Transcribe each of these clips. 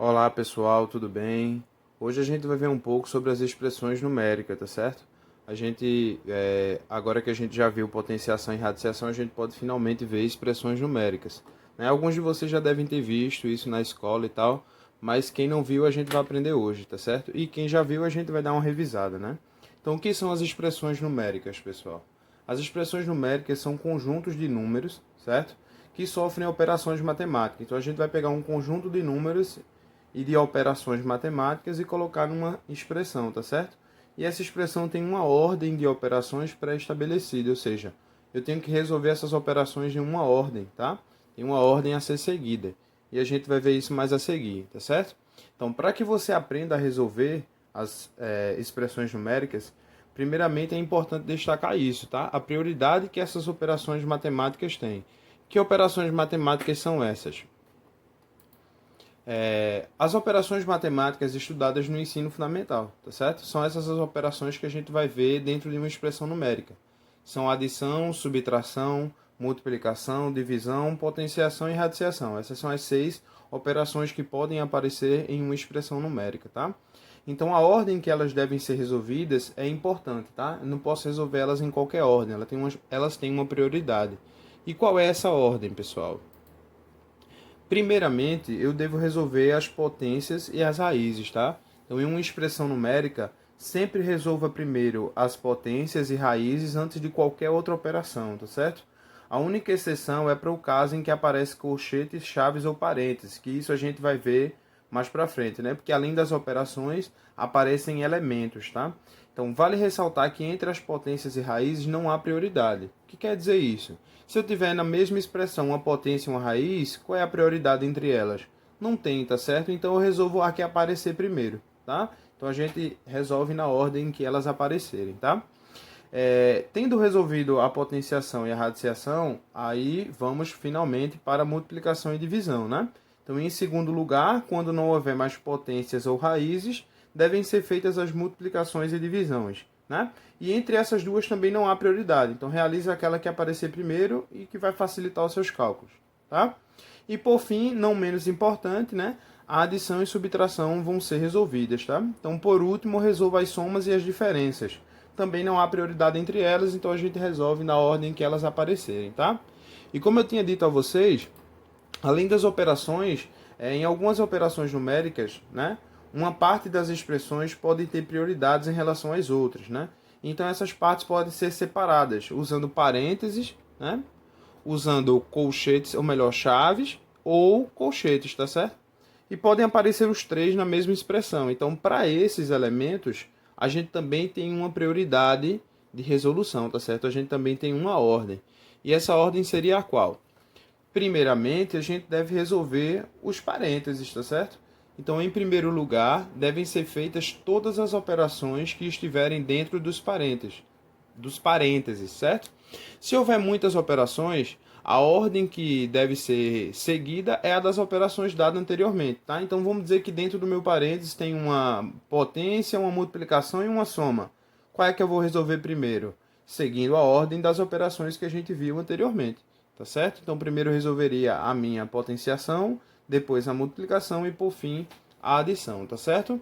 Olá pessoal, tudo bem? Hoje a gente vai ver um pouco sobre as expressões numéricas, tá certo? Agora que a gente já viu potenciação e radiciação, a gente pode finalmente ver expressões numéricas, né? Alguns de vocês já devem ter visto isso na escola e tal, mas quem não viu a gente vai aprender hoje, tá certo? E quem já viu a gente vai dar uma revisada, né? Então, o que são as expressões numéricas, pessoal? As expressões numéricas são conjuntos de números, certo? Que sofrem operações matemáticas. Então, a gente vai pegar um conjunto de números e de operações matemáticas e colocar numa expressão, tá certo? E essa expressão tem uma ordem de operações pré-estabelecida, ou seja, eu tenho que resolver essas operações em uma ordem, tá? Tem uma ordem a ser seguida. E a gente vai ver isso mais a seguir, tá certo? Então, para que você aprenda a resolver as expressões numéricas, primeiramente é importante destacar isso, tá? A prioridade que essas operações matemáticas têm. Que operações matemáticas são essas? As operações matemáticas estudadas no ensino fundamental, tá certo? São essas as operações que a gente vai ver dentro de uma expressão numérica. São adição, subtração, multiplicação, divisão, potenciação e radiciação. Essas são as 6 operações que podem aparecer em uma expressão numérica, tá? Então a ordem que elas devem ser resolvidas é importante, tá? Eu não posso resolver elas em qualquer ordem, elas têm uma prioridade. E qual é essa ordem, pessoal? Primeiramente, eu devo resolver as potências e as raízes, tá? Então, em uma expressão numérica, sempre resolva primeiro as potências e raízes antes de qualquer outra operação, tá certo? A única exceção é para o caso em que aparece colchetes, chaves ou parênteses, que isso a gente vai ver mais para frente, né? Porque além das operações, aparecem elementos, tá? Então, vale ressaltar que entre as potências e raízes não há prioridade. O que quer dizer isso? Se eu tiver na mesma expressão uma potência e uma raiz, qual é a prioridade entre elas? Não tem, tá certo? Então eu resolvo a que aparecer primeiro, tá? Então a gente resolve na ordem em que elas aparecerem, tá? Tendo resolvido a potenciação e a radiciação, aí vamos finalmente para a multiplicação e divisão, né? Então, em segundo lugar, quando não houver mais potências ou raízes, devem ser feitas as multiplicações e divisões, né? E entre essas duas também não há prioridade. Então, realize aquela que aparecer primeiro e que vai facilitar os seus cálculos, tá? E por fim, não menos importante, né? A adição e subtração vão ser resolvidas, tá? Então, por último, resolva as somas e as diferenças. Também não há prioridade entre elas, então a gente resolve na ordem que elas aparecerem, tá? E como eu tinha dito a vocês, além das operações, em algumas operações numéricas, né, uma parte das expressões pode ter prioridades em relação às outras, né? Então essas partes podem ser separadas usando parênteses, né? Usando colchetes, ou melhor, chaves ou colchetes, tá certo? E podem aparecer os três na mesma expressão. Então, para esses elementos, a gente também tem uma prioridade de resolução, tá certo? A gente também tem uma ordem. E essa ordem seria a qual? Primeiramente, a gente deve resolver os parênteses, tá certo? Então, em primeiro lugar, devem ser feitas todas as operações que estiverem dentro dos parênteses, certo? Se houver muitas operações, a ordem que deve ser seguida é a das operações dadas anteriormente, tá? Então vamos dizer que dentro do meu parênteses tem uma potência, uma multiplicação e uma soma. Qual é que eu vou resolver primeiro? Seguindo a ordem das operações que a gente viu anteriormente, tá certo? Então primeiro eu resolveria a minha potenciação, depois a multiplicação e por fim a adição, tá certo?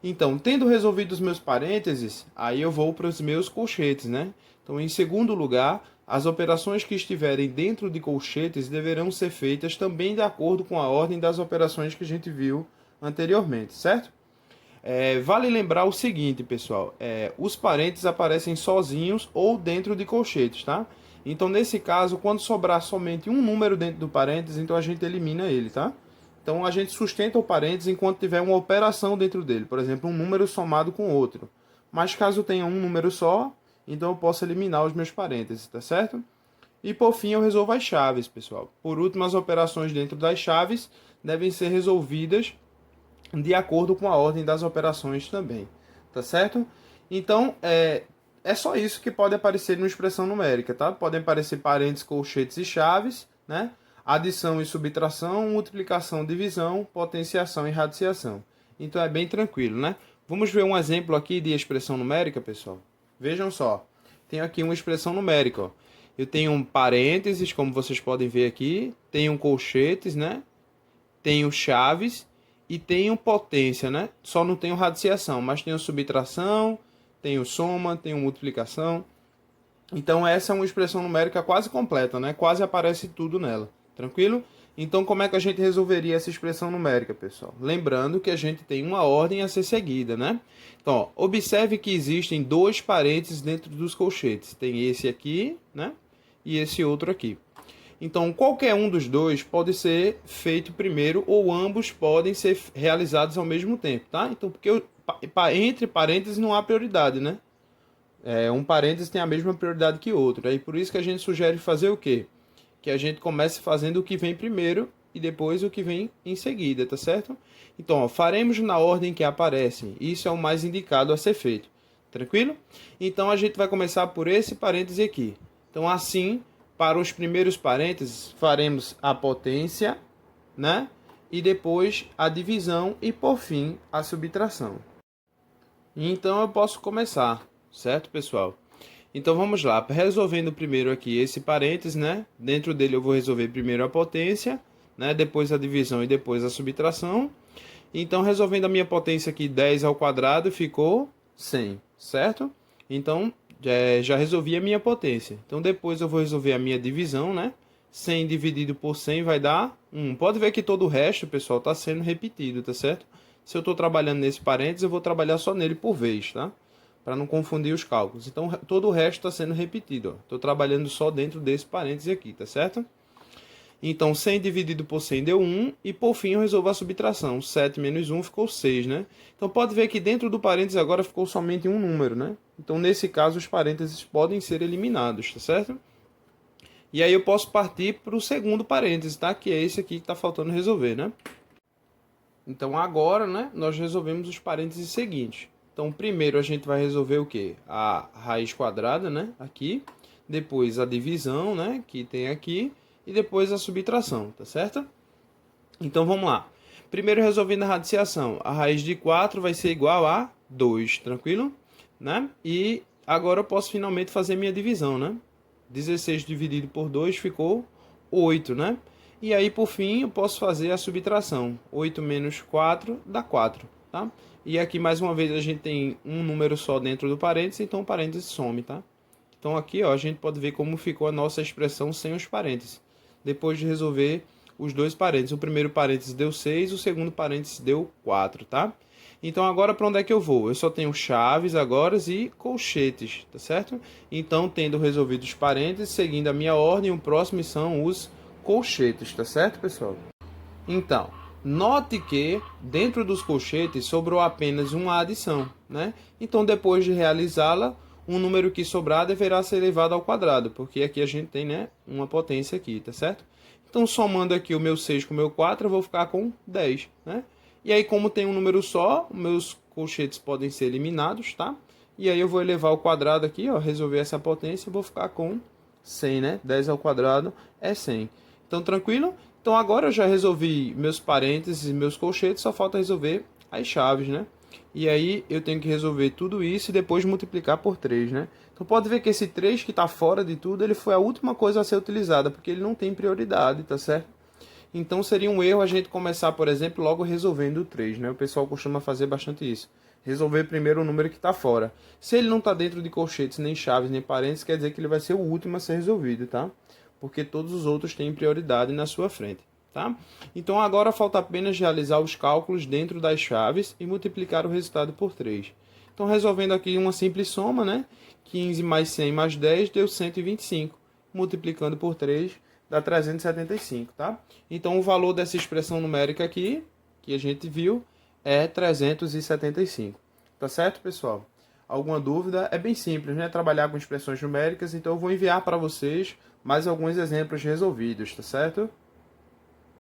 Então, tendo resolvido os meus parênteses, aí eu vou para os meus colchetes, né? Então, em segundo lugar, as operações que estiverem dentro de colchetes deverão ser feitas também de acordo com a ordem das operações que a gente viu anteriormente, certo? Vale lembrar o seguinte, pessoal: os parênteses aparecem sozinhos ou dentro de colchetes, tá? Então, nesse caso, quando sobrar somente um número dentro do parênteses, então a gente elimina ele, tá? Então, a gente sustenta o parênteses enquanto tiver uma operação dentro dele, por exemplo, um número somado com outro. Mas caso tenha um número só, então eu posso eliminar os meus parênteses, tá certo? E por fim eu resolvo as chaves, pessoal. Por último, as operações dentro das chaves devem ser resolvidas de acordo com a ordem das operações também, tá certo? Então, é só isso que pode aparecer numa expressão numérica, tá? Podem aparecer parênteses, colchetes e chaves, né? Adição e subtração, multiplicação, divisão, potenciação e radiciação. Então é bem tranquilo, né? Vamos ver um exemplo aqui de expressão numérica, pessoal. Vejam só. Tenho aqui uma expressão numérica, ó. Eu tenho um parênteses, como vocês podem ver aqui, tenho um colchetes, né? Tenho chaves e tenho potência, né? Só não tenho radiciação, mas tenho subtração, tenho soma, tenho multiplicação. Então essa é uma expressão numérica quase completa, né? Quase aparece tudo nela. Tranquilo? Então como é que a gente resolveria essa expressão numérica, pessoal? Lembrando que a gente tem uma ordem a ser seguida, né? Então, ó, observe que existem dois parênteses dentro dos colchetes. Tem esse aqui, né? E esse outro aqui. Então, qualquer um dos dois pode ser feito primeiro ou ambos podem ser realizados ao mesmo tempo, tá? Então, porque entre parênteses não há prioridade, né? Um parênteses tem a mesma prioridade que outro. Aí por isso que a gente sugere fazer o quê? Que a gente comece fazendo o que vem primeiro e depois o que vem em seguida, tá certo? Então, ó, faremos na ordem que aparecem. Isso é o mais indicado a ser feito. Tranquilo? Então, a gente vai começar por esse parêntese aqui. Então, assim, para os primeiros parênteses, faremos a potência, né? E depois a divisão e, por fim, a subtração. Então, eu posso começar, certo, pessoal? Então, vamos lá. Resolvendo primeiro aqui esse parênteses, né? Dentro dele eu vou resolver primeiro a potência, né? Depois a divisão e depois a subtração. Então, resolvendo a minha potência aqui, 10 ao quadrado, ficou 100, certo? Então, já resolvi a minha potência. Então, depois eu vou resolver a minha divisão, né? 100 dividido por 100 vai dar 1. Pode ver que todo o resto, pessoal, está sendo repetido, tá certo? Se eu estou trabalhando nesse parênteses, eu vou trabalhar só nele por vez, tá? Para não confundir os cálculos. Então, todo o resto está sendo repetido. Estou trabalhando só dentro desse parênteses aqui, tá certo? Então, 100 dividido por 100 deu 1. E, por fim, eu resolvo a subtração. 7 menos 1 ficou 6, né? Então, pode ver que dentro do parênteses agora ficou somente um número, né? Então, nesse caso, os parênteses podem ser eliminados, tá certo? E aí eu posso partir para o segundo parênteses, tá? Que é esse aqui que está faltando resolver, né? Então, agora, né, nós resolvemos os parênteses seguintes. Então, primeiro a gente vai resolver o quê? A raiz quadrada, né? Aqui. Depois a divisão, né? Que tem aqui. E depois a subtração, tá certo? Então, vamos lá. Primeiro, resolvendo a radiciação. A raiz de 4 vai ser igual a 2, tranquilo? Né? E agora eu posso finalmente fazer minha divisão, né? 16 dividido por 2 ficou 8, né? E aí, por fim, eu posso fazer a subtração. 8 menos 4 dá 4, tá? E aqui, mais uma vez, a gente tem um número só dentro do parênteses, então o parênteses some, tá? Então aqui, ó, a gente pode ver como ficou a nossa expressão sem os parênteses. Depois de resolver os dois parênteses. O primeiro parênteses deu 6, o segundo parênteses deu 4, tá? Então agora para onde é que eu vou? Eu só tenho chaves agora e colchetes, tá certo? Então, tendo resolvido os parênteses, seguindo a minha ordem, o próximo são os colchetes, tá certo, pessoal? Então, note que dentro dos colchetes sobrou apenas uma adição, né? Então, depois de realizá-la, um número que sobrar deverá ser elevado ao quadrado, porque aqui a gente tem, né, uma potência aqui, tá certo? Então, somando aqui o meu 6 com o meu 4, eu vou ficar com 10, né? E aí, como tem um número só, meus colchetes podem ser eliminados, tá? E aí eu vou elevar ao quadrado aqui, ó, resolver essa potência, eu vou ficar com 100, né? 10 ao quadrado é 100. Então, tranquilo? Então, agora eu já resolvi meus parênteses e meus colchetes, só falta resolver as chaves, né? E aí eu tenho que resolver tudo isso e depois multiplicar por 3, né? Então, pode ver que esse 3 que está fora de tudo, ele foi a última coisa a ser utilizada, porque ele não tem prioridade, tá certo? Então, seria um erro a gente começar, por exemplo, logo resolvendo o 3, né? O pessoal costuma fazer bastante isso. Resolver primeiro o número que está fora. Se ele não está dentro de colchetes, nem chaves, nem parênteses, quer dizer que ele vai ser o último a ser resolvido, tá? Porque todos os outros têm prioridade na sua frente, tá? Então, agora falta apenas realizar os cálculos dentro das chaves e multiplicar o resultado por 3. Então, resolvendo aqui uma simples soma, né? 15 mais 100 mais 10 deu 125. Multiplicando por 3 dá 375, tá? Então, o valor dessa expressão numérica aqui, que a gente viu, é 375. Tá certo, pessoal? Alguma dúvida? É bem simples, né? Trabalhar com expressões numéricas, então eu vou enviar para vocês mais alguns exemplos resolvidos, tá certo?